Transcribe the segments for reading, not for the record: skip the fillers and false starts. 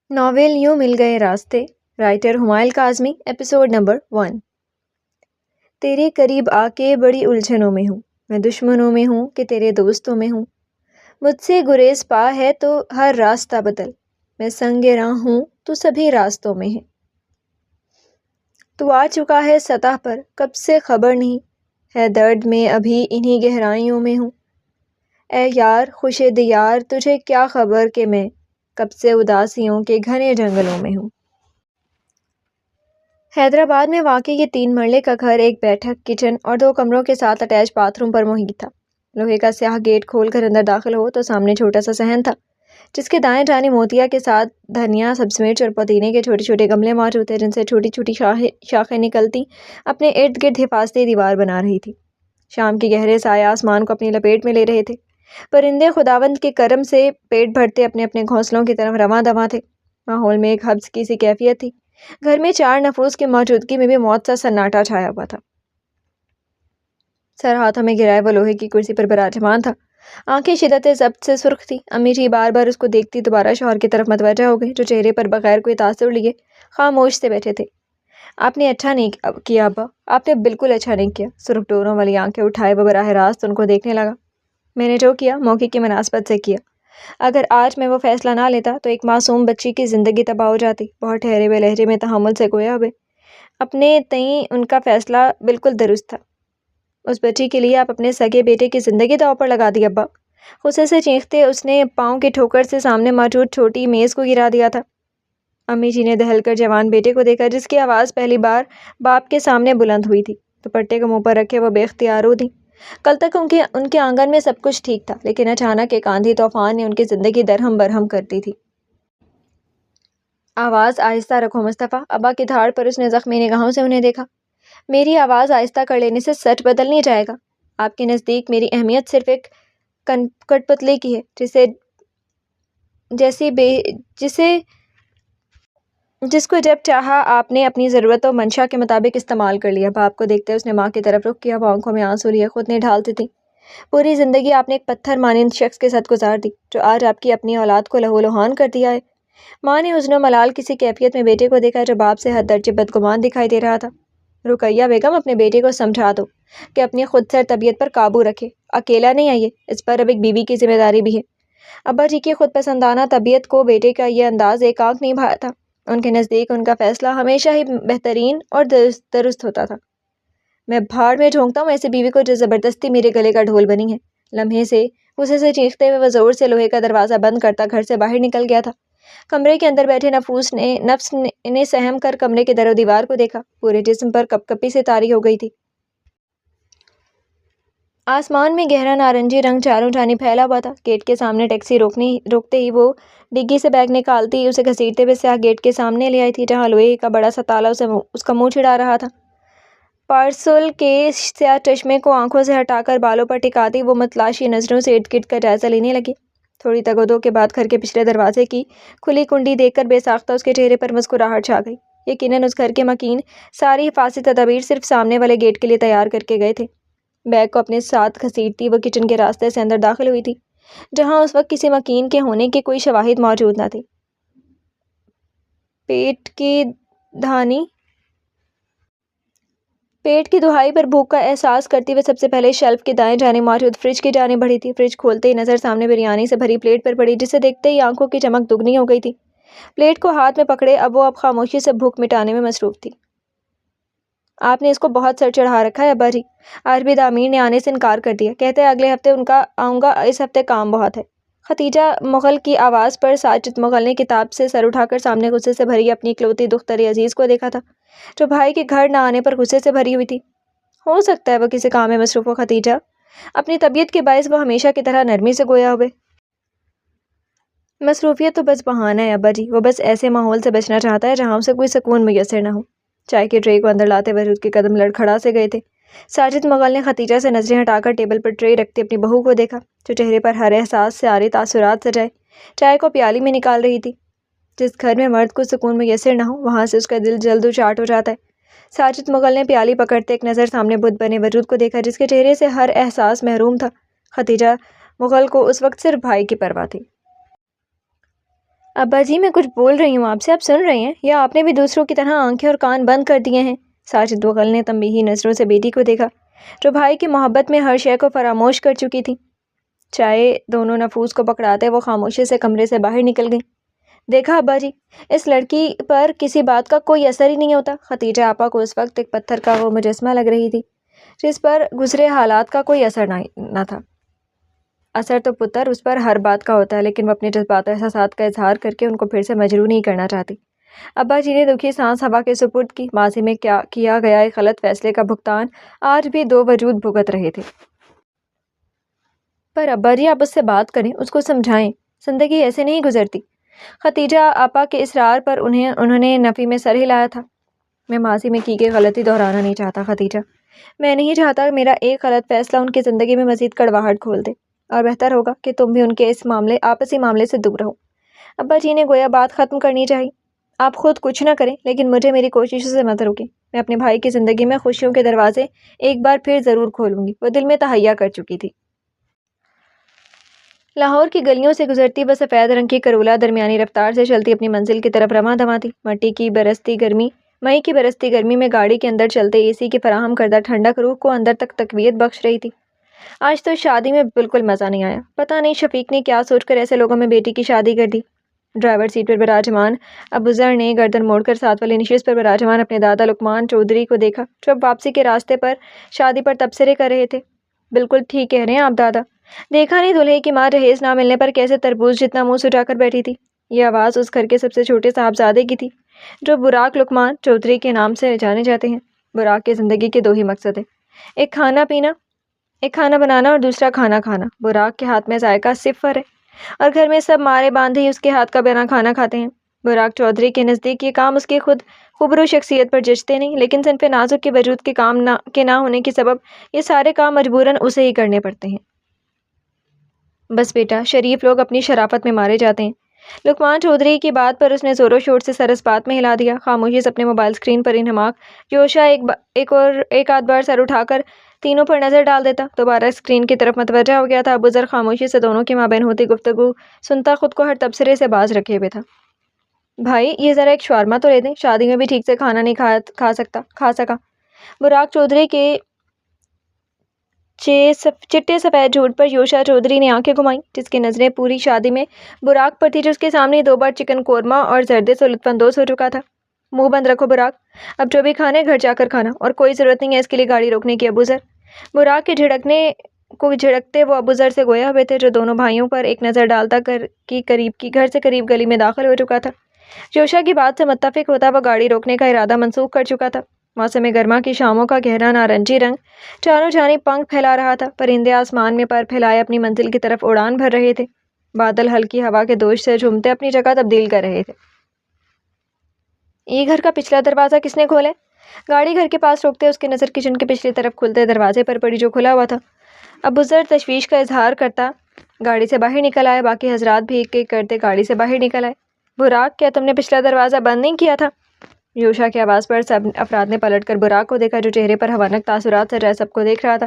Novel یوں مل گئے راستے، رائٹر ہمایل کاظمی، ایپیسوڈ نمبر 1۔ تیرے قریب آ کے بڑی الجھنوں میں ہوں، میں دشمنوں میں ہوں کہ تیرے دوستوں میں ہوں، مجھ سے گریز پا ہے تو ہر راستہ بدل، میں سنگ راہ ہوں تو سبھی راستوں میں ہے۔ تو آ چکا ہے سطح پر کب سے خبر نہیں، ہے درد میں ابھی انہی گہرائیوں میں ہوں۔ اے یار خوش دیار تجھے کیا خبر کہ میں کب سے اداسیوں کے گھنے جنگلوں میں ہوں۔ حیدرآباد میں واقع یہ 3 مرلے کا گھر ایک بیٹھک، کچن اور 2 کمروں کے ساتھ اٹیچ باتھ روم پر محیط تھا۔ لوہے کا سیاہ گیٹ کھول کر اندر داخل ہو تو سامنے چھوٹا سا صحن تھا، جس کے دائیں جانب موتیا کے ساتھ دھنیا، سبز مرچ اور پودینے کے چھوٹے چھوٹے گملے موجود تھے، جن سے چھوٹی چھوٹی شاخیں نکلتی اپنے ارد گرد حفاظتی دیوار بنا رہی تھی۔ شام کے گہرے سائے آسمان کو اپنی لپیٹ میں لے رہے تھے۔ پرندے خداوند کے کرم سے پیٹ بھرتے اپنے اپنے گھونسلوں کی طرف رواں دواں تھے۔ ماحول میں ایک حبس کی سی کیفیت تھی۔ گھر میں 4 نفوس کی موجودگی میں بھی موت سا سناٹا چھایا ہوا تھا۔ سر ہاتھوں میں گرائے وہ لوہے کی کرسی پر براجمان تھا۔ آنکھیں شدت ضبط سے سرخ تھیں۔ امی جی بار بار اس کو دیکھتی دوبارہ شوہر کی طرف متوجہ ہو گئی، جو چہرے پر بغیر کوئی تاثر لیے خاموش سے بیٹھے تھے۔ آپ نے اچھا نہیں کیا ابا، آپ نے بالکل اچھا نہیں کیا۔ سرخ ڈوروں والی آنکھیں اٹھائے وہ براہ راست ان کو دیکھنے لگا۔ میں نے جو کیا موقع کی مناسبت سے کیا۔ اگر آج میں وہ فیصلہ نہ لیتا تو ایک معصوم بچی کی زندگی تباہ ہو جاتی۔ بہت ٹھہرے ہوئے لہجے میں تحمل سے گویا ہوئے، اپنے تئیں ان کا فیصلہ بالکل درست تھا۔ اس بچی کے لیے آپ اپنے سگے بیٹے کی زندگی داؤ پر لگا دی ابا۔ غصے سے چیختے اس نے پاؤں کی ٹھوکر سے سامنے موجود چھوٹی میز کو گرا دیا تھا۔ امی جی نے دہل کر جوان بیٹے کو دیکھا، جس کی آواز پہلی بار باپ کے سامنے بلند ہوئی تھی۔ دوپٹے کو منہ پر رکھے وہ بے اختیار رو دیں۔ کل تک ان کے آنگن میں سب کچھ ٹھیک تھا، لیکن اچانک ایک آندھی طوفان نے ان کی زندگی درہم برہم کر دی تھی۔ آواز آہستہ رکھو مصطفیٰ، ابا کی دھاڑ پر اس نے زخمی نگاہوں سے انہیں دیکھا۔ میری آواز آہستہ کر لینے سے سچ بدل نہیں جائے گا۔ آپ کے نزدیک میری اہمیت صرف ایک کٹ پتلی کی ہے، جس کو جب چاہا آپ نے اپنی ضرورت و منشا کے مطابق استعمال کر لیا۔ باپ کو دیکھتے اس نے ماں کی طرف رخ کیا، وہ آنکھوں میں آنسو لیے خود نہیں ڈھالتی تھی۔ پوری زندگی آپ نے ایک پتھر مانند شخص کے ساتھ گزار دی، جو آج آپ کی اپنی اولاد کو لہو لہان کر دیا ہے۔ ماں نے حزن و ملال کسی کیفیت میں بیٹے کو دیکھا، جو باپ سے حد درجے بدگمان دکھائی دے رہا تھا۔ رقیہ بیگم، اپنے بیٹے کو سمجھا دو کہ اپنی خود سر طبیعت پر قابو رکھے۔ اکیلا نہیں آئیے، اس پر اب ایک بیوی کی ذمہ داری بھی ہے۔ ابا جی کی خود پسندانہ طبیعت کو بیٹے کا یہ انداز ایک آنکھ نہیں بھاتا تھا۔ ان کے نزدیک ان کا فیصلہ ہمیشہ ہی بہترین اور درست ہوتا تھا۔ میں بھاڑ میں جھونکتا ہوں ایسی بیوی کو جو زبردستی میرے گلے کا ڈھول بنی ہے۔ لمحے سے غصے سے چیختے ہوئے وہ زور سے لوہے کا دروازہ بند کرتا گھر سے باہر نکل گیا تھا۔ کمرے کے اندر بیٹھے نفس نے سہم کر کمرے کے در و دیوار کو دیکھا۔ پورے جسم پر کپ کپی سے طاری ہو گئی تھی۔ آسمان میں گہرا نارنجی رنگ چاروں جانب پھیلا ہوا تھا۔ گیٹ کے سامنے ٹیکسی روکتے ہی وہ ڈگی سے بیگ نکالتی اسے گھسیٹتے ہوئے سیاہ گیٹ کے سامنے لے آئی تھی، جہاں لوہے کا بڑا سا تالا اس کا منہ چھڑا رہا تھا۔ پارسل کے سیاہ چشمے کو آنکھوں سے ہٹا کر بالوں پر ٹکاتی وہ متلاشی نظروں سے ارد گرد کا جائزہ لینے لگی۔ تھوڑی تگ و دو کے بعد گھر کے پچھلے دروازے کی کھلی کنڈی دیکھ کر بے ساختہ اس کے چہرے پر مسکراہٹ چھا گئی۔ یقیناً اس گھر کے مکین ساری حفاظتی تدابیر صرف سامنے والے گیٹ کے لیے تیار کر کے گئے تھے۔ بیگ کو اپنے ساتھ گھسیٹتی وہ کچن کے راستے سے اندر داخل ہوئی تھی، جہاں اس وقت کسی مکین کے ہونے کے کوئی شواہد موجود نہ تھے۔ پیٹ کی دہائی پر بھوک کا احساس کرتی ہوئے سب سے پہلے شیلف کے دائیں جانب موجود فریج کی جانب بڑھی تھی۔ فریج کھولتے ہی نظر سامنے بریانی سے بھری پلیٹ پر پڑی، جسے دیکھتے ہی آنکھوں کی چمک دگنی ہو گئی تھی۔ پلیٹ کو ہاتھ میں پکڑے وہ اب خاموشی سے بھوک مٹانے میں مصروف تھی۔ آپ نے اس کو بہت سر چڑھا رکھا ہے ابا جی، آج بھی دامیر نے آنے سے انکار کر دیا، کہتے ہیں اگلے ہفتے آؤں گا، اس ہفتے کام بہت ہے۔ ختیجہ مغل کی آواز پر ساجد مغل نے کتاب سے سر اٹھا کر سامنے غصے سے بھری اپنی اکلوتی دختر عزیز کو دیکھا تھا، جو بھائی کے گھر نہ آنے پر غصے سے بھری ہوئی تھی۔ ہو سکتا ہے وہ کسی کام میں مصروف ہو ختیجہ، اپنی طبیعت کے باعث وہ ہمیشہ کی طرح نرمی سے گویا ہوئے۔ مصروفیت تو بس بہانہ ہے ابا جی، وہ بس ایسے ماحول سے بچنا چاہتا ہے جہاں اسے کوئی سکون میسر نہ ہو۔ چائے کے ٹرے کو اندر لاتے ہوئے رود کے قدم لڑکھڑا سے گئے تھے۔ ساجد مغل نے ختیجہ سے نظریں ہٹا کر ٹیبل پر ٹرے رکھتی اپنی بہو کو دیکھا، جو چہرے پر ہر احساس سے عاری تاثرات سجائے چائے کو پیالی میں نکال رہی تھی۔ جس گھر میں مرد کو سکون میسر نہ ہو، وہاں سے اس کا دل جلد و چاٹ ہو جاتا ہے۔ ساجد مغل نے پیالی پکڑتے ایک نظر سامنے بت بنے وجود کو دیکھا، جس کے چہرے سے ہر احساس محروم تھا۔ ختیجہ مغل کو اس وقت صرف بھائی کی پرواہ تھی۔ ابا جی میں کچھ بول رہی ہوں آپ سے، آپ سن رہے ہیں یا آپ نے بھی دوسروں کی طرح آنکھیں اور کان بند کر دیے ہیں؟ ساجد وغل نے تنبیہی نظروں سے بیٹی کو دیکھا جو بھائی کی محبت میں ہر شے کو فراموش کر چکی تھی۔ چائے دونوں نفوس کو پکڑاتے وہ خاموشی سے کمرے سے باہر نکل گئیں۔ دیکھا ابا جی، اس لڑکی پر کسی بات کا کوئی اثر ہی نہیں ہوتا۔ ختیجہ آپا کو اس وقت ایک پتھر کا وہ مجسمہ لگ رہی تھی جس پر گزرے حالات کا کوئی اثر نہ تھا۔ اثر تو پتر اس پر ہر بات کا ہوتا ہے، لیکن وہ اپنے جذبات و احساسات کا اظہار کر کے ان کو پھر سے مجروح نہیں کرنا چاہتی۔ ابا جی نے دکھی سانس ہوا کے سپرد کی۔ ماضی میں کیا گیا ایک غلط فیصلے کا بھگتان آج بھی دو وجود بھگت رہے تھے۔ پر ابا جی آپ اس سے بات کریں، اس کو سمجھائیں، زندگی ایسے نہیں گزرتی۔ ختیجہ آپا کے اصرار پر انہوں نے نفی میں سر ہلایا تھا۔ میں ماضی میں کی گئی غلطی دہرانا نہیں چاہتا ختیجہ۔ میں نہیں چاہتا میرا ایک غلط فیصلہ ان کی زندگی میں مزید کڑواہٹ کھول دے، اور بہتر ہوگا کہ تم بھی ان کے اس آپسی معاملے سے دور رہو۔ ابا جی نے گویا بات ختم کرنی چاہی۔ آپ خود کچھ نہ کریں لیکن مجھے میری کوششوں سے مت روکیں۔ میں اپنے بھائی کی زندگی میں خوشیوں کے دروازے ایک بار پھر ضرور کھولوں گی، وہ دل میں تہیا کر چکی تھی۔ لاہور کی گلیوں سے گزرتی وہ سفید رنگ کی کرولا درمیانی رفتار سے چلتی اپنی منزل کی طرف رواں دواں تھی۔ مئی کی برستی گرمی میں گاڑی کے اندر چلتے اے سی کی فراہم کردہ ٹھنڈک روح کو اندر تک تقویت بخش رہی تھی۔ آج تو شادی میں بالکل مزہ نہیں آیا۔ پتہ نہیں شفیق نے کیا سوچ کر ایسے لوگوں میں بیٹی کی شادی کر دی۔ ڈرائیور سیٹ پر براجمان ابوذر نے گردن موڑ کر ساتھ والی نشست پر براجمان اپنے دادا لقمان چودھری کو دیکھا جو اب واپسی کے راستے پر شادی پر تبصرے کر رہے تھے۔ بالکل ٹھیک کہہ رہے ہیں آپ دادا۔ دیکھا نہیں دولہے کی ماں جہیز نہ ملنے پر کیسے تربوز جتنا منہ سجا کر بیٹھی تھی۔ یہ آواز اس گھر کے سب سے چھوٹے صاحبزادے کی تھی جو براق لقمان چودھری کے نام سے جانے جاتے ہیں۔ براق کی زندگی کے دو ہی مقصد ہیں، ایک کھانا بنانا اور دوسرا کھانا کھانا۔ براق کے ہاتھ میں ذائقہ صفر ہے اور گھر میں سب مارے باندھے ہی اس کے ہاتھ کا بنا کھانا کھاتے ہیں۔ براق چودھری کے نزدیک یہ کام اس کی خود خبرو شخصیت پر جچتے نہیں، لیکن صنف نازک کے وجود کے کام کے نہ ہونے کے سبب یہ سارے کام مجبوراً اسے ہی کرنے پڑتے ہیں۔ بس بیٹا، شریف لوگ اپنی شرافت میں مارے جاتے ہیں۔ لقمان چودھری کی بات پر اس نے زور و شور سے سر اس بات میں ہلا دیا۔ خاموشی سے اپنے موبائل اسکرین پر انہماک یوشا ایک آدھ بار سر اٹھا کر تینوں پر نظر ڈال دیتا، دوبارہ اسکرین کی طرف متوجہ ہو گیا تھا۔ ابوذر خاموشی سے دونوں کے مابین ہوتی گفتگو سنتا خود کو ہر تبصرے سے باز رکھے ہوئے تھا۔ بھائی یہ ذرا ایک شاورما تو لے دیں، شادی میں بھی ٹھیک سے کھانا نہیں کھا سکا۔ براق چودھری کے چٹے سفید جھوٹ پر یوشا چودھری نے آنکھیں گھمائیں، جس کی نظریں پوری شادی میں براق پر تھی جو اس کے سامنے 2 بار چکن قورمہ اور زردے سے لطف اندوز ہو چکا تھا۔ منہ بند رکھو براق، اب جو بھی کھانا ہے گھر جا کر کھانا، اور کوئی ضرورت نہیں ہے اس کے لیے گاڑی روکنے کی۔ ابوذر براق کے جھڑکتے وہ ابوذر سے گویا ہوئے تھے جو دونوں بھائیوں پر ایک نظر ڈالتا گھر سے قریب گلی میں داخل ہو چکا تھا۔ یوشا کی بات سے متفق ہوتا وہ گاڑی روکنے کا ارادہ منسوخ کر چکا تھا۔ موسم گرما کی شاموں کا گہرا نارنجی رنگ چاروں جانب پنکھ پھیلا رہا تھا، پرندے آسمان میں پر پھیلائے اپنی منزل کی طرف اڑان بھر رہے تھے، بادل ہلکی ہوا کے دوش سے جھومتے اپنی جگہ تبدیل کر رہے تھے۔ یہ گھر کا پچھلا دروازہ کس نے کھولا ہے؟ گاڑی گھر کے پاس روکتے اس کی نظر کچن کے پچھلی طرف کھلتے دروازے پر پڑی جو کھلا ہوا تھا۔ ابوذر تشویش کا اظہار کرتا گاڑی سے باہر نکل آئے، باقی حضرات بھی ایک ایک کرتے گاڑی سے باہر نکل آئے۔ براق کیا تم نے پچھلا دروازہ بند نہیں کیا تھا؟ یوشا کی آواز پر سب افراد نے پلٹ کر براق کو دیکھا جو چہرے پر ہوانک تاثرات سے رہ سب کو دیکھ رہا تھا۔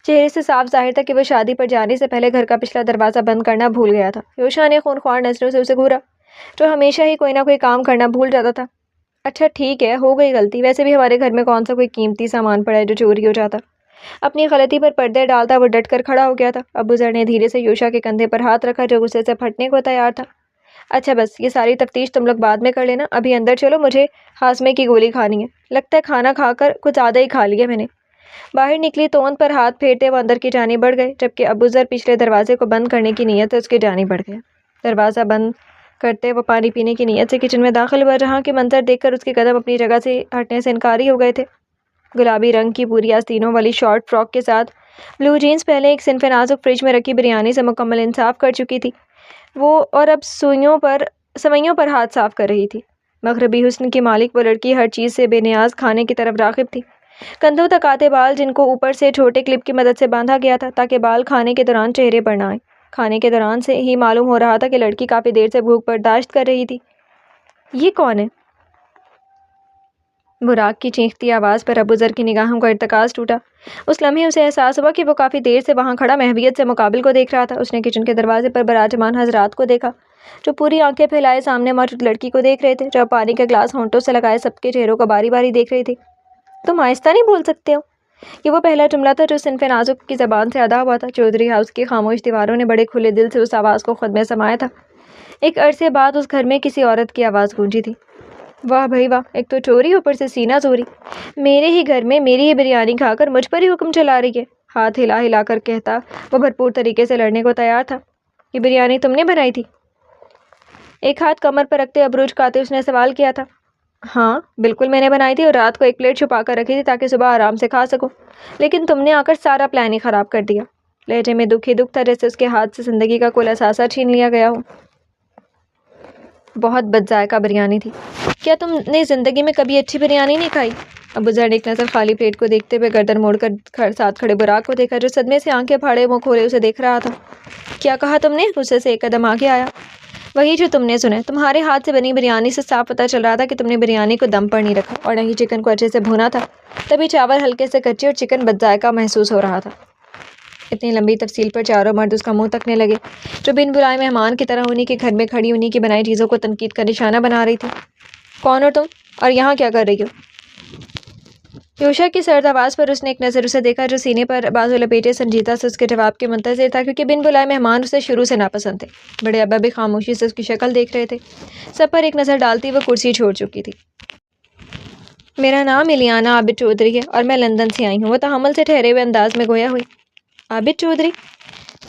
چہرے سے صاف ظاہر تھا کہ وہ شادی پر جانے سے پہلے گھر کا پچھلا دروازہ بند کرنا بھول گیا تھا۔ یوشا نے خونخوار نظروں سے اسے گھورا جو ہمیشہ ہی کوئی نہ کوئی کام کرنا بھول جاتا تھا۔ اچھا ٹھیک ہے، ہو گئی غلطی، ویسے بھی ہمارے گھر میں کون سا کوئی قیمتی سامان پڑا ہے جو چوری ہو جاتا۔ اپنی غلطی پر پردے ڈالتا وہ ڈٹ کر کھڑا ہو گیا تھا۔ ابوذر نے دھیرے سے یوشا کے کندھے پر ہاتھ رکھا جو غصے سے پھٹنے کو تیار تھا۔ اچھا بس یہ ساری تفتیش تم لوگ بعد میں کر لینا، ابھی اندر چلو، مجھے ہاضمے کی گولی کھانی ہے، لگتا ہے کھانا کھا کر کچھ زیادہ ہی کھا لیا میں نے۔ باہر نکلی توند پر ہاتھ پھیرتے وہ اندر کی جانب بڑھ گئے، جبکہ ابوذر پچھلے دروازے کو بند کرنے کی نیت سے اس کی جانب بڑھ گیا۔ دروازہ بند کرتے وہ پانی پینے کی نیت سے کچن میں داخل ہوا، جہاں کے منظر دیکھ کر اس کے قدم اپنی جگہ سے ہٹنے سے انکاری ہو گئے تھے۔ گلابی رنگ کی پوری آستینوں والی شارٹ فراک کے ساتھ بلو جینز پہلے ایک صنف نازک فریج میں رکھی بریانی سے مکمل انصاف کر چکی تھی وہ، اور اب سوئیوں پر ہاتھ صاف کر رہی تھی۔ مغربی حسن کی مالک وہ لڑکی ہر چیز سے بے نیاز کھانے کی طرف راغب تھی۔ کندھوں تک آتے بال جن کو اوپر سے چھوٹے کلپ کی مدد سے باندھا گیا تھا تاکہ بال کھانے کے دوران چہرے پر نہ آئیں۔ کھانے کے دوران سے ہی معلوم ہو رہا تھا کہ لڑکی کافی دیر سے بھوک برداشت کر رہی تھی۔ یہ کون ہے؟ براق کی چیختی آواز پر ابوذر کی نگاہوں کا ارتکاز ٹوٹا۔ اس لمحے اسے احساس ہوا کہ وہ کافی دیر سے وہاں کھڑا محویت سے مقابل کو دیکھ رہا تھا۔ اس نے کچن کے دروازے پر براجمان حضرات کو دیکھا جو پوری آنکھیں پھیلائے سامنے موجود لڑکی کو دیکھ رہے تھے، جو پانی کا گلاس ہونٹوں سے لگائے سب کے چہروں کو باری باری دیکھ رہی تھی۔ تم آہستہ نہیں بول سکتے ہو؟ یہ وہ پہلا جملہ تھا جو صنف نازک کی زبان سے ادا ہوا تھا۔ چودھری ہاؤس کی خاموش دیواروں نے بڑے کھلے دل سے اس آواز کو خود میں سمایا تھا۔ ایک عرصے بعد اس گھر میں کسی عورت کی آواز گونجی تھی، واہ بھائی واہ، ایک تو چوری، اوپر سے سینہ زوری، میرے ہی گھر میں میری ہی بریانی کھا کر مجھ پر ہی حکم چلا رہی ہے۔ ہاتھ ہلا ہلا کر کہتا وہ بھرپور طریقے سے لڑنے کو تیار تھا، یہ بریانی تم نے بنائی تھی؟ ایک ہاتھ کمر پر رکھتے ابرو چکاتے اس نے سوال کیا تھا۔ ہاں بالکل میں نے بنائی تھی، اور رات کو ایک پلیٹ چھپا کر رکھی تھی تاکہ صبح آرام سے کھا سکوں، لیکن تم نے آ کر سارا پلان ہی خراب کر دیا۔ لہجے میں دکھ ہی دکھ تھا، جیسے اس کے ہاتھ سے زندگی کا کل اثاثہ چھین لیا گیا ہو۔ بہت بد ذائقہ بریانی تھی، کیا تم نے زندگی میں کبھی اچھی بریانی نہیں کھائی؟ ابوذر نے ایک نظر خالی پلیٹ کو دیکھتے ہوئے گردن موڑ کر ساتھ کھڑے براق کو دیکھا، جو صدمے سے آنکھیں پھاڑے منہ کھولے اسے دیکھ رہا تھا۔ کیا کہا تم نے؟ غصے سے ایک قدم آگے آیا۔ وہی جو تم نے سنا، تمہارے ہاتھ سے بنی بریانی سے صاف پتہ چل رہا تھا کہ تم نے بریانی کو دم پر نہیں رکھا اور نہ ہی چکن کو اچھے سے بھونا تھا، تبھی چاول ہلکے سے کچے اور چکن بد ذائقہ محسوس ہو رہا تھا۔ اتنی لمبی تفصیل پر چاروں مرد اس کا منہ تکنے لگے، جو بن بلائے مہمان کی طرح انہی کے گھر میں کھڑی انہی کی بنائی چیزوں کو تنقید کا نشانہ بنا رہی تھی۔ کون ہو تم، اور یہاں کیا کر رہی ہو؟ یوشا کی سرد آواز پر اس نے ایک نظر اسے دیکھا، جو سینے پر بازو لپیٹے سنجیدہ سے اس کے جواب کے منتظر تھا، کیونکہ بن بلائے مہمان اسے شروع سے ناپسند تھے۔ بڑے ابا بھی خاموشی سے اس کی شکل دیکھ رہے تھے، سب پر ایک نظر ڈالتی وہ کرسی چھوڑ چکی تھی۔ میرا نام الیانہ عابد چودھری ہے اور میں لندن سے آئی ہوں، وہ تحمل سے ٹھہرے ہوئے انداز میں گویا ہوئی۔ عابد چودھری؟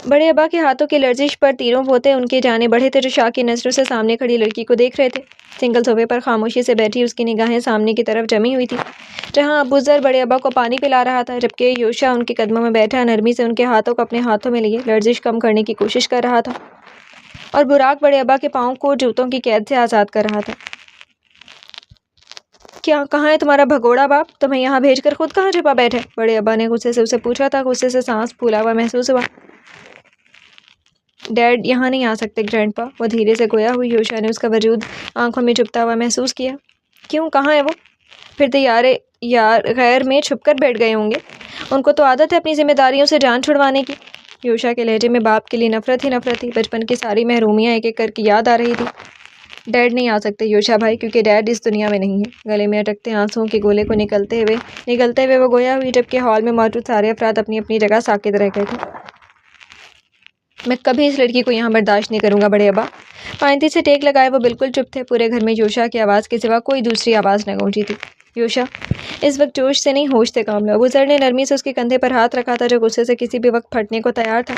بڑے ابا کے ہاتھوں کی لرزش پر تیروں بوتے ان کی جانب بڑھے تھے، جو شاہ کی نظروں سے سامنے کھڑی لڑکی کو دیکھ رہے تھے۔ سنگل صوفے پر خاموشی سے بیٹھی اس کی نگاہیں سامنے کی طرف جمی ہوئی تھی، جہاں ابوذر بڑے ابا کو پانی پلا رہا تھا، جبکہ یوشا ان کے قدموں میں بیٹھا نرمی سے ان کے ہاتھوں کو اپنے ہاتھوں میں لیے لرزش کم کرنے کی کوشش کر رہا تھا، اور براق بڑے ابا کے پاؤں کو جوتوں کی قید سے آزاد کر رہا تھا۔ کہاں ہے تمہارا بھگوڑا باپ؟ تمہیں یہاں بھیج کر خود کہاں چھپا بیٹھے؟ بڑے ابا نے غصے سے اسے پوچھا تھا۔ غصے سے سانس پھولا ہوا محسوس ہوا۔ ڈیڈ یہاں نہیں آ سکتے گرینڈ پا، وہ دھیرے سے گویا ہوئی۔ یوشا نے اس کا وجود آنکھوں میں چبھتا ہوا محسوس کیا۔ کیوں، کہاں ہے وہ؟ پھر دیارے غیر میں چھپ کر بیٹھ گئے ہوں گے، ان کو تو عادت ہے اپنی ذمہ داریوں سے جان چھڑوانے کی۔ یوشا کے لہجے میں باپ کے لیے نفرت ہی نفرت تھی، بچپن کی ساری محرومیاں ایک ایک کر کے یاد آ رہی تھی۔ ڈیڈ نہیں آ سکتے یوشا بھائی، کیونکہ ڈیڈ اس دنیا میں نہیں ہے۔ گلے میں اٹکتے آنسوؤں کے گولے کو نگلتے ہوئے وہ گویا ہوئی، جبکہ ہال میں موجود سارے افراد اپنی اپنی جگہ ساکت رہ گئے تھے۔ میں کبھی اس لڑکی کو یہاں برداشت نہیں کروں گا بڑے ابا۔ پائنتی سے ٹیک لگائے وہ بالکل چپ تھے۔ پورے گھر میں یوشا کی آواز کے سوا کوئی دوسری آواز نہ گونجی تھی۔ یوشا اس وقت جوش سے نہیں ہوش سے کام لو۔ ابوذر نے نرمی سے اس کے کندھے پر ہاتھ رکھا تھا، جو غصے سے کسی بھی وقت پھٹنے کو تیار تھا۔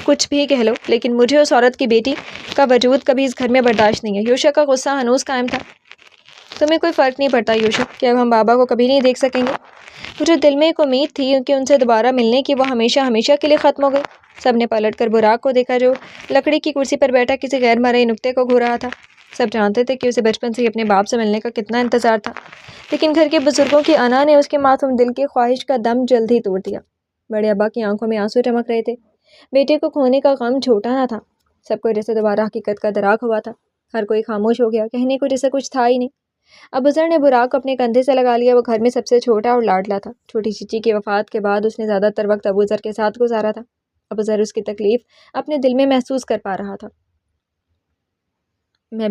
کچھ بھی کہہ لو، لیکن مجھے اس عورت کی بیٹی کا وجود کبھی اس گھر میں برداشت نہیں ہے۔ یوشا کا غصہ ہنوز قائم تھا۔ تمہیں کوئی فرق نہیں پڑتا یوشا کہ اب ہم بابا کو کبھی نہیں دیکھ سکیں گے؟ مجھے دل میں ایک امید تھی کہ ان سے دوبارہ ملنے کی، وہ ہمیشہ ہمیشہ کے لیے ختم ہو گئی۔ سب نے پلٹ کر براق کو دیکھا، جو لکڑی کی کرسی پر بیٹھا کسی غیر مرئی نکتے کو گھو رہا تھا۔ سب جانتے تھے کہ اسے بچپن سے ہی اپنے باپ سے ملنے کا کتنا انتظار تھا، لیکن گھر کے بزرگوں کی انا نے اس کے معصوم دل کی خواہش کا دم جلد ہی توڑ دیا۔ بڑے ابا کی آنکھوں میں آنسو چمک رہے تھے۔ بیٹے کو کھونے کا غم چھوٹا نہ تھا۔ سب کو جیسے دوبارہ حقیقت کا دراک ہوا تھا۔ ہر کوئی خاموش ہو گیا، کہنے کو جیسے کچھ تھا ہی نہیں۔ ابوذر نے براق کو اپنے کندھے سے لگا لیا۔ وہ گھر میں سب سے چھوٹا اور لاڈلا تھا۔ چھوٹی چچی کی وفات کے بعد اس نے زیادہ تر وقت ابوذر کے ساتھ گزارا تھا۔ ابوذر اس کی تکلیف اپنے دل میں محسوس کر پا رہا تھا۔ میں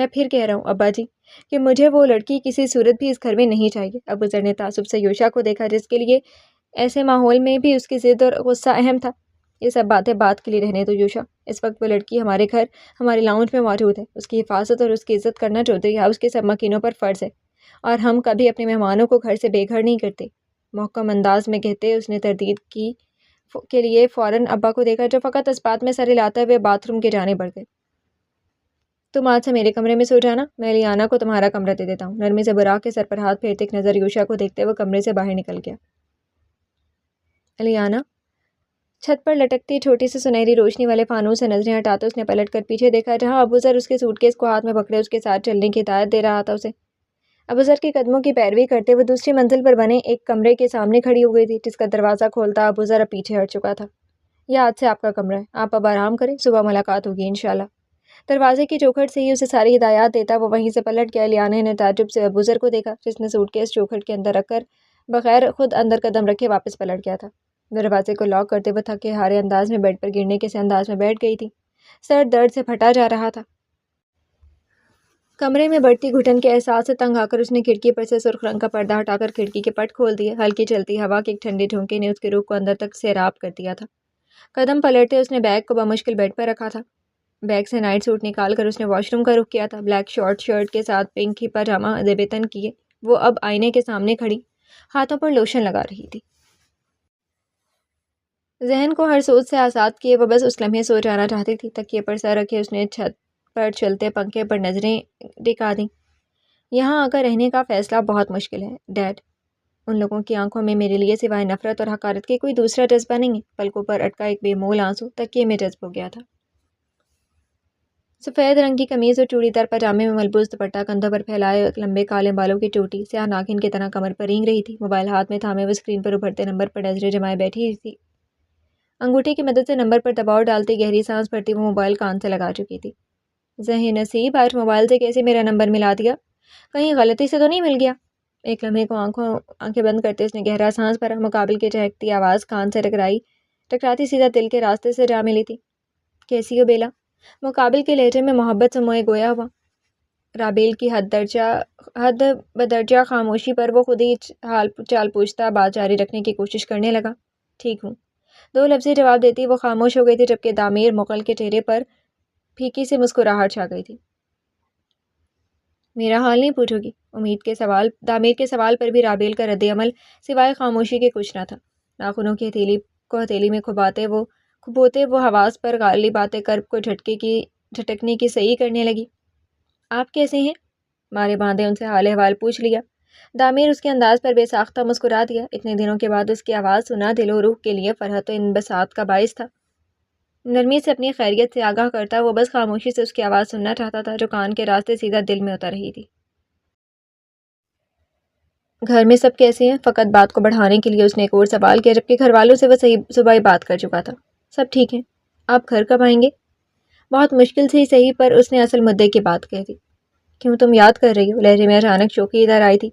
پھر کہہ رہا ہوں ابا جی کہ مجھے وہ لڑکی کسی صورت بھی اس گھر میں نہیں چاہیے۔ ابوذر نے تعصب سے یوشا کو دیکھا، جس کے لیے ایسے ماحول میں بھی اس کی ضد اور غصہ اہم تھا۔ یہ سب باتیں بات کے لیے رہنے دو یوشا۔ اس وقت وہ لڑکی ہمارے گھر، ہمارے لاؤنج میں موجود ہے۔ اس کی حفاظت اور اس کی عزت کرنا چودھری ہاؤس کے سب مکینوں پر فرض ہے، اور ہم کبھی اپنے مہمانوں کو گھر سے بے گھر نہیں کرتے، محکم انداز میں کہتے اس نے تردید کے لیے فوراً ابا کو دیکھا، جو فقط اس بات میں سر ہلاتے ہوئے باتھ روم کے جانے بڑھ گئے۔ تم آج سے میرے کمرے میں سو جانا، میں الیانہ کو تمہارا کمرہ دے دیتا ہوں۔ نرمی سے براق کے سر پر ہاتھ پھیرتے ایک نظر یوشا کو دیکھتے ہوئے کمرے سے باہر نکل گیا۔ الیانہ چھت پر لٹکتی چھوٹی سی سنہری روشنی والے فانوس سے نظریں ہٹاتے اس نے پلٹ کر پیچھے دیکھا، جہاں ابوذر اس کے سوٹ کیس کو ہاتھ میں پکڑے اس کے ساتھ چلنے کی ہدایت دے رہا تھا اسے۔ ابوذر کے قدموں کی پیروی کرتے ہوئے دوسری منزل پر بنے ایک کمرے کے سامنے کھڑی ہو گئی تھی، جس کا دروازہ کھولتا ابوذر اب پیچھے ہٹ چکا تھا۔ یہ آج سے آپ کا کمرہ ہے، آپ اب آرام کریں، صبح ملاقات ہوگی انشاءاللہ۔ دروازے کی چوکھٹ سے ہی اسے ساری ہدایات دیتا وہ وہیں سے پلٹ گیا۔ الیانہ نے تعجب سے ابوذر کو دیکھا، جس نے سوٹ کیس چوکھٹ کے اندر رکھ کر بغیر خود اندر قدم رکھے واپس پلٹ گیا تھا۔ دروازے کو لاک کرتے ہوئے تھکے ہارے انداز میں بیڈ پر گرنے کے سے انداز میں بیٹھ گئی تھی۔ سر درد سے پھٹا جا رہا تھا۔ کمرے میں بڑھتی گھٹن کے احساس سے تنگ آ کر اس نے کھڑکی پر سے سرخ رنگ کا پردہ ہٹا کر کھڑکی کے پٹ کھول دیے۔ ہلکی چلتی ہوا کے ایک ٹھنڈے جھونکے نے اس کے روح کو اندر تک سیراب کر دیا تھا۔ قدم پلٹتے اس نے بیگ کو بمشکل بیڈ پر رکھا تھا۔ بیگ سے نائٹ سوٹ نکال کر اس نے واش روم کا رخ کیا تھا۔ بلیک شارٹ شرٹ کے ساتھ پنک ہی پاجامہ زیب تن کیے وہ اب آئینے کے سامنے کھڑی ہاتھوں پر لوشن لگا رہی تھی۔ ذہن کو ہر سوچ سے آزاد کیے وہ بس اس لمحے سو جانا چاہتی تھی۔ تکیے پر سر رکھے اس نے چھت پر چلتے پنکھے پر نظریں ٹکا دیں۔ یہاں آ کر رہنے کا فیصلہ بہت مشکل ہے ڈیڈ۔ ان لوگوں کی آنکھوں میں میرے لیے سوائے نفرت اور حقارت کے کوئی دوسرا جذبہ نہیں ہے۔ پلکوں پر اٹکا ایک بے مول آنسو تکیے میں جذب ہو گیا تھا۔ سفید رنگ کی قمیض اور چوڑی دار پاجامے میں ملبوس دوپٹہ کندھوں پر پھیلائے لمبے کالے بالوں کی ٹوٹی سیاہ ناخن کی طرح کمر پر رینگ رہی تھی۔ موبائل ہاتھ میں تھامے وہ اسکرین پر ابھرتے نمبر پر نظریں جمائے بیٹھی تھی۔ انگوٹھی کی مدد سے نمبر پر دباؤ ڈالتی گہری سانس بھرتی وہ موبائل کان سے لگا چکی تھی۔ ذہن نصیب آج موبائل سے کیسے میرا نمبر ملا دیا؟ کہیں غلطی سے تو نہیں مل گیا؟ ایک لمحے کو آنکھیں بند کرتے اس نے گہرا سانس بھرا۔ مقابل کی چہکتی آواز کان سے ٹکراتی سیدھا دل کے راستے سے جا ملی تھی۔ کیسی ہو بیلا؟ مقابل کے لہجے میں محبت سے موئے گویا ہوا۔ رابیل کی حد بدرجہ خاموشی پر وہ خود ہی چال پوچھتا بات جاری رکھنے کی کوشش کرنے لگا۔ ٹھیک ہوں، دو لفظی جواب دیتی وہ خاموش ہو گئی تھی جبکہ دامیر مغل کے چہرے پر پھیکی سی مسکراہٹ چھا گئی تھی۔ میرا حال نہیں پوچھو گی؟ دامیر کے سوال پر بھی رابیل کا رد عمل سوائے خاموشی کے کچھ نہ تھا۔ ناخنوں کی ہتھیلی میں کھبوتے وہ حواس پر غالب آتے کرب کو جھٹکنے کی صحیح کرنے لگی۔ آپ کیسے ہیں؟ مارے باندھے ان سے حال احوال پوچھ لیا۔ دامیر اس کے انداز پر بے ساختہ مسکرا دیا۔ اتنے دنوں کے بعد اس کی آواز سنا دل و روح کے لیے فرحت و انبساط کا باعث تھا۔ نرمی سے اپنی خیریت سے آگاہ کرتا وہ بس خاموشی سے اس کی آواز سننا چاہتا تھا جو کان کے راستے سیدھا دل میں اتر رہی تھی۔ گھر میں سب کیسے ہیں؟ فقط بات کو بڑھانے کے لیے اس نے ایک اور سوال کیا جبکہ گھر والوں سے وہ صبح ہی بات کر چکا تھا۔ سب ٹھیک ہیں۔ آپ گھر کب آئیں گے؟ بہت مشکل سے ہی صحیح پر اس نے اصل مدعے کی بات کہہ دی۔ کیوں تم یاد کر رہی ہو؟ لہجے میں اچانک شوخی ادھر آئی تھی۔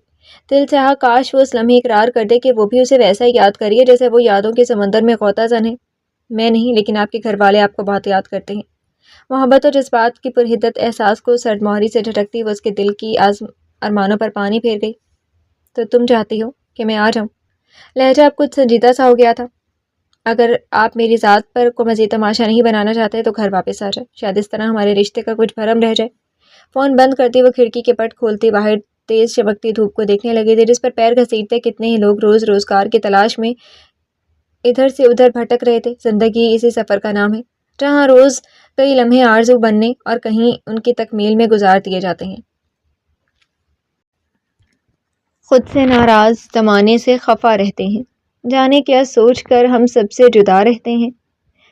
دل چاہا کاش وہ اس لمحے اقرار کر دے کہ وہ بھی اسے ویسا ہی یاد کریے جیسے وہ یادوں کے سمندر میں غوطہ زن ہے۔ میں نہیں، لیکن آپ کے گھر والے آپ کو بہت یاد کرتے ہیں۔ محبت اور جذبات کی پرحدت احساس کو سرد مہری سے جھٹکتی وہ اس کے دل کی ارمانوں پر پانی پھیر گئی۔ تو تم چاہتی ہو کہ میں آ جاؤں؟ لہجہ اب کچھ سنجیدہ سا ہو گیا تھا۔ اگر آپ میری ذات پر کو مزید تماشا نہیں بنانا چاہتے تو گھر واپس آ جائے، شاید اس طرح ہمارے رشتے کا کچھ بھرم رہ جائے۔ فون بند کرتی وہ کھڑکی کے پٹ کھولتی باہر تیز چمکتی دھوپ کو دیکھنے لگی تھی جس پر پیر گھسیٹتے کتنے ہی لوگ روزگار کی تلاش میں ادھر سے ادھر بھٹک رہے تھے۔ زندگی اسی سفر کا نام ہے جہاں روز کئی لمحے آرزو بننے اور کہیں ان کی تکمیل میں گزار دیے جاتے ہیں۔ خود سے ناراض، زمانے سے خفا رہتے ہیں، جانے کیا سوچ کر ہم سب سے جدا رہتے ہیں۔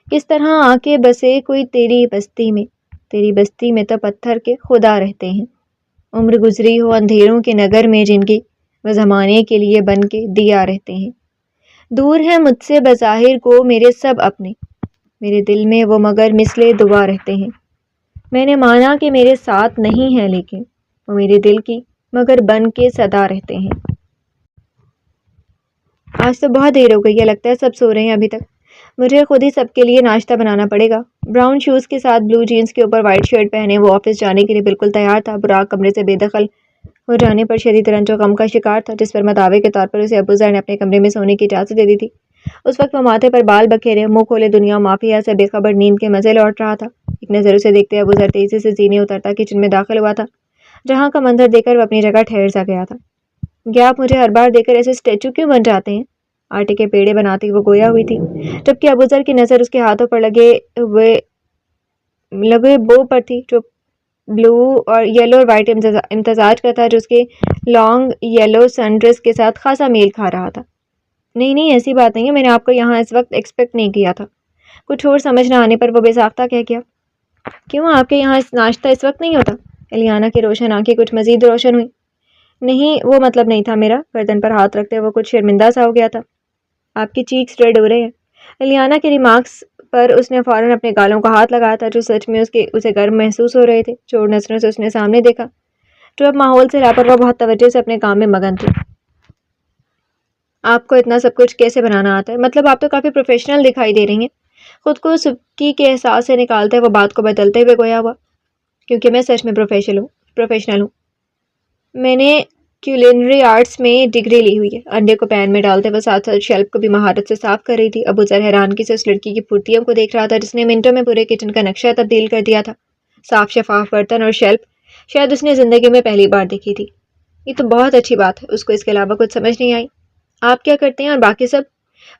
کس طرح آ کے بسے کوئی تیری بستی میں تو پتھر کے خدا رہتے ہیں۔ عمر گزری ہو اندھیروں کے نگر میں جن کی، وہ زمانے کے لیے بن کے دیا رہتے ہیں۔ دور ہے مجھ سے بظاہر کو میرے سب اپنے، میرے دل میں وہ مگر مثل دعا رہتے ہیں۔ میں نے مانا کہ میرے ساتھ نہیں ہے لیکن وہ میرے دل کی مگر بن کے صدا رہتے ہیں۔ آج تو بہت دیر ہو گئی ہے، لگتا ہے سب سو رہے ہیں ابھی تک۔ مجھے خود ہی سب کے لیے ناشتہ بنانا پڑے گا۔ براؤن شوز کے ساتھ بلو جینز کے اوپر وائٹ شرٹ پہنے وہ آفس جانے کے لیے بالکل تیار تھا۔ براق کمرے سے بے دخل ہو جانے پر شدید رنج و غم کا شکار تھا جس پر مداوع کے طور پر اسے ابوذر نے اپنے کمرے میں سونے کی اجازت دے دی تھی۔ اس وقت وہ ماتھے پر بال بکھیرے منہ کھولے دنیا مافیا سے بے خبر نیند کے مزے لوٹ رہا تھا۔ ایک نظر اسے دیکھتے ابوذر تیزی سے زینے اترتا کچن میں داخل ہوا تھا جہاں کا منظر دیکھ کر وہ اپنی جگہ ٹھہر سا گیا تھا۔ کیا آپ مجھے ہر بار دیکھ کر ایسے اسٹیچو کیوں بن جاتے ہیں؟ آٹے کے پیڑے بناتی وہ گویا ہوئی تھی جبکہ ابوذر کی نظر اس کے ہاتھوں پر لگے بو پر تھی جو یلو اور وائٹ امتزاج کا تھا جو اس کے لانگ یلو سن ڈریس کے ساتھ خاصا میل کھا رہا تھا۔ نہیں ایسی بات نہیں ہے، میں نے آپ کو یہاں اس وقت ایکسپیکٹ نہیں کیا تھا۔ کچھ اور سمجھ نہ آنے پر وہ بے ساختہ کہہ گیا، کیوں آپ کے یہاں ناشتہ اس وقت نہیں ہوتا؟ الیانا کی روشن آنکھیں کچھ مزید روشن ہوئی۔ نہیں وہ مطلب نہیں تھا میرا۔ گردن پر ہاتھ رکھتے وہ کچھ شرمندہ سا ہو گیا تھا۔ آپ کی چیکس ریڈ ہو رہے ہیں۔ الیانا کے ریمارکس پر اس نے فوراً اپنے گالوں کا ہاتھ لگایا تھا جو سچ میں اسے گرم محسوس ہو رہے تھے۔ چور نظروں سے اس نے سامنے دیکھا جو اب ماحول سے لاپرواہ بہت توجہ سے اپنے کام میں مگن تھی۔ آپ کو اتنا سب کچھ کیسے بنانا آتا ہے؟ مطلب آپ تو کافی پروفیشنل دکھائی دے رہی ہیں۔ خود کو سبکی کے احساس سے نکالتے وہ بات کو بدلتے ہوئے گویا ہوا، کیونکہ میں سچ میں پروفیشنل ہوں۔ میں نے کیولینری آرٹس میں ڈگری لی ہوئی ہے۔ انڈے کو پین میں ڈالتے وہ ساتھ ساتھ شیلف کو بھی مہارت سے صاف کر رہی تھی۔ ابو ذر حیرانگی سے اس لڑکی کی پھرتیوں کو دیکھ رہا تھا جس نے منٹوں میں پورے کچن کا نقشہ تبدیل کر دیا تھا۔ صاف شفاف برتن اور شیلف شاید اس نے زندگی میں پہلی بار دیکھی تھی۔ یہ تو بہت اچھی بات ہے، اس کو اس کے علاوہ کچھ سمجھ نہیں آئی۔ آپ کیا کرتے ہیں اور باقی سب؟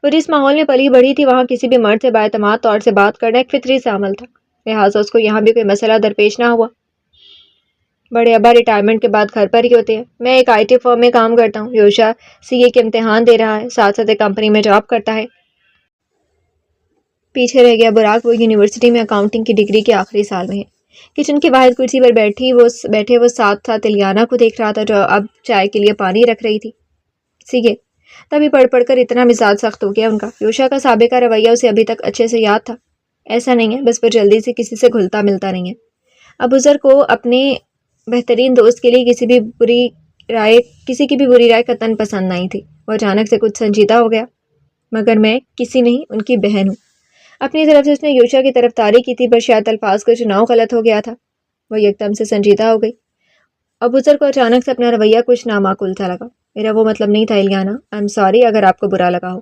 وہ جس ماحول میں پلی بڑھی تھی وہاں کسی بھی مرد سے بااعتماد طور سے بات کرنا ایک فطری سے عمل تھا، لہٰذا اس کو یہاں بھی کوئی مسئلہ درپیش نہ ہوا۔ بڑے ابا ریٹائرمنٹ کے بعد گھر پر ہی ہوتے ہیں۔ میں ایک آئی ٹی فرم میں کام کرتا ہوں۔ یوشا سی اے کے امتحان دے رہا ہے، ساتھ ساتھ ایک کمپنی میں جاب کرتا ہے۔ پیچھے رہ گیا براق، وہ یونیورسٹی میں اکاؤنٹنگ کی ڈگری کے آخری سال میں ہے۔ کچن کی واحد کرسی پر بیٹھے وہ ساتھ ساتھ الیانا کو دیکھ رہا تھا جو اب چائے کے لیے پانی رکھ رہی تھی۔ سیگے تبھی پڑھ کر اتنا مزاج سخت ہو گیا ان کا۔ یوشا کا سابقہ رویہ اسے ابھی تک اچھے سے یاد تھا۔ ایسا نہیں ہے، بس وہ جلدی سے کسی سے گھلتا ملتا نہیں ہے۔ ابو ذر کو اپنے بہترین دوست کے لیے کسی کی بھی بری رائے قطعاً پسند نہیں تھی۔ وہ اچانک سے کچھ سنجیدہ ہو گیا۔ مگر میں کسی نہیں، ان کی بہن ہوں۔ اپنی طرف سے اس نے یوشا کی طرفداری کی تھی، پر شاید الفاظ کا چناؤ غلط ہو گیا تھا۔ وہ یکدم سے سنجیدہ ہو گئی۔ ابو ذر کو اچانک سے اپنا رویہ کچھ نامعقول سا لگا۔ میرا وہ مطلب نہیں تھا الیانا، آئی ایم سوری اگر آپ کو برا لگا ہو۔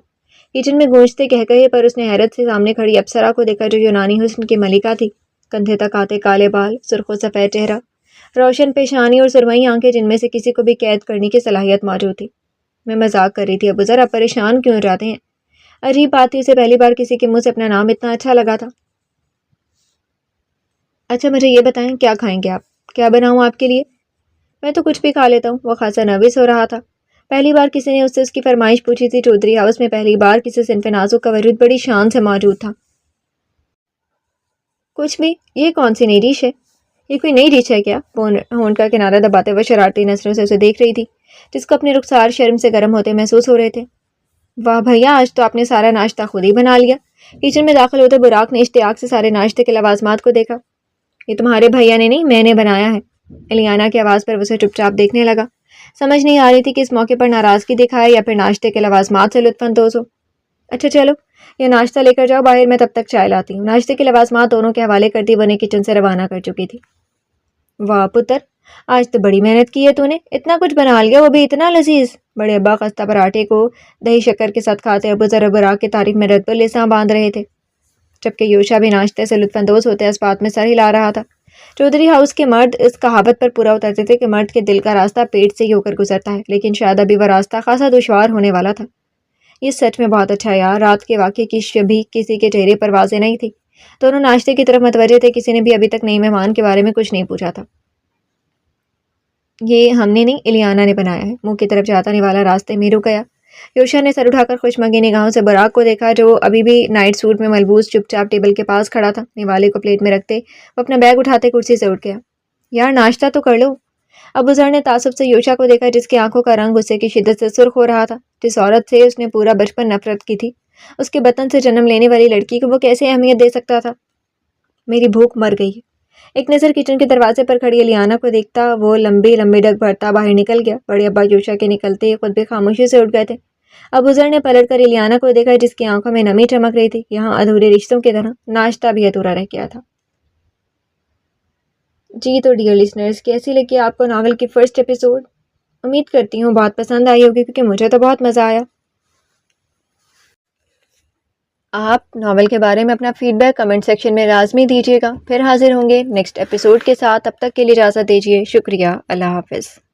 کچن میں گونجتے کہے پر اس نے حیرت سے سامنے کھڑی اپسرا کو دیکھا جو یونانی حسن کی ملکہ تھی۔ کندھے تک آتے کالے بال، سرخ و سفید چہرہ، روشن پیشانی اور سرمئی آنکھیں جن میں سے کسی کو بھی قید کرنے کی صلاحیت موجود تھی۔ میں مذاق کر رہی تھی ابو ذر، آپ پریشان کیوں ہو جاتے ہیں؟ عجیب بات تھی، اسے پہلی بار کسی کے منہ سے اپنا نام اتنا اچھا لگا تھا۔ اچھا مجھے یہ بتائیں کیا کھائیں گے آپ؟ کیا بناؤں آپ کے لیے؟ میں تو کچھ بھی کھا لیتا ہوں۔ وہ خاصا نروس ہو رہا تھا۔ پہلی بار کسی نے اس سے اس کی فرمائش پوچھی تھی۔ چودھری ہاؤس میں پہلی بار کسی صنف نازک کا وجود بڑی شان سے موجود تھا۔ کچھ بھی؟ یہ کون سی نئی ڈش ہے؟ یہ کوئی نئی ڈش ہے کیا؟ ہونٹ کا کنارہ دباتے ہوئے شرارتی نظروں سے اسے دیکھ رہی تھی جس کو اپنے رخسار شرم سے گرم ہوتے محسوس ہو رہے تھے۔ واہ بھیا، آج تو آپ نے سارا ناشتہ خود ہی بنا لیا۔ کچن میں داخل ہوتے براق نے اشتیاق سے سارے ناشتے کے لوازمات کو دیکھا۔ یہ تمہارے بھیا نے نہیں، میں نے بنایا ہے۔ الیانا کی آواز پر اسے چپ چاپ دیکھنے لگا۔ سمجھ نہیں آ رہی تھی کہ اس موقع پر ناراضگی دکھائے یا پھر ناشتے کے لوازمات سے لطف اندوز ہو۔ اچھا چلو یہ ناشتہ لے کر جاؤ باہر، میں تب تک چائے لاتی ہوں۔ ناشتے کے لوازمات دونوں کے حوالے کرتی وہ انہیں کچن سے روانہ کر چکی تھی۔ واہ پتر، آج تو بڑی محنت کی ہے تو نے، اتنا کچھ بنا لیا، وہ بھی اتنا لذیذ۔ بڑے ابا خستہ پراٹھے کو دہی شکر کے ساتھ کھاتے ابو ذر براق کی تعریف میں رد لساں باندھ رہے تھے، جبکہ یوشا بھی ناشتے سے لطف اندوز ہوتے اس بات میں سر ہلا رہا تھا۔ چودھری ہاؤس کے مرد اس کہاوت پر پورا اترتے تھے کہ مرد کے دل کا راستہ پیٹ سے ہی ہو کر گزرتا ہے، لیکن شاید ابھی وہ راستہ خاصا دشوار ہونے والا تھا۔ یہ سچ میں بہت اچھا یار، رات کے واقعے کی شبیہ کسی کے چہرے پر واضح نہیں تھی۔ دونوں ناشتے کی طرف متوجہ تھے، کسی نے بھی ابھی تک نئی مہمان کے بارے میں کچھ نہیں پوچھا تھا۔ یہ ہم نے نہیں، الیانا نے بنایا ہے۔ منہ کی طرف جاتا نوالا راستے میں رک گیا۔ یوشا نے سر اٹھا کر خوشمگی نگاہوں سے براق کو دیکھا جو ابھی بھی نائٹ سوٹ میں ملبوس چپ چاپ ٹیبل کے پاس کھڑا تھا۔ نوالے کو پلیٹ میں رکھتے وہ اپنا بیگ اٹھاتے کرسی سے اٹھ گیا۔ یار ناشتہ تو کر لو۔ ابو ذر نے تعصب سے یوشا کو دیکھا جس کی آنکھوں کا رنگ غصے کی شدت سے سرخ ہو رہا تھا۔ جس عورت سے اس نے پورا بچپن نفرت کی تھی، اس کے بطن سے جنم لینے والی لڑکی کو وہ کیسے اہمیت دے سکتا تھا؟ میری بھوک مر گئی ہے۔ ایک نظر کچن کے دروازے پر کھڑی الیانا کو دیکھتا وہ لمبی ڈگ بھرتا باہر نکل گیا۔ بڑے ابا یوشا کے نکلتے ہی خود بھی خاموشی سے اٹھ گئے تھے۔ ابو ذر نے پلٹ کر الیانا کو دیکھا جس کی آنکھوں میں نمی چمک رہی تھی۔ یہاں ادھورے رشتوں کی طرح ناشتہ بھی ادھورا رہ گیا تھا۔ جی تو ڈیئر لسنرز، کیسی لگی آپ کو ناول کی فرسٹ ایپیسوڈ؟ امید کرتی ہوں بہت پسند آئی ہوگی کیونکہ مجھے تو بہت مزہ آیا۔ آپ ناول کے بارے میں اپنا فیڈ بیک کمنٹ سیکشن میں لازمی دیجیے گا۔ پھر حاضر ہوں گے نیکسٹ ایپیسوڈ کے ساتھ، تب تک کے لیے اجازت دیجیے۔ شکریہ، اللہ حافظ۔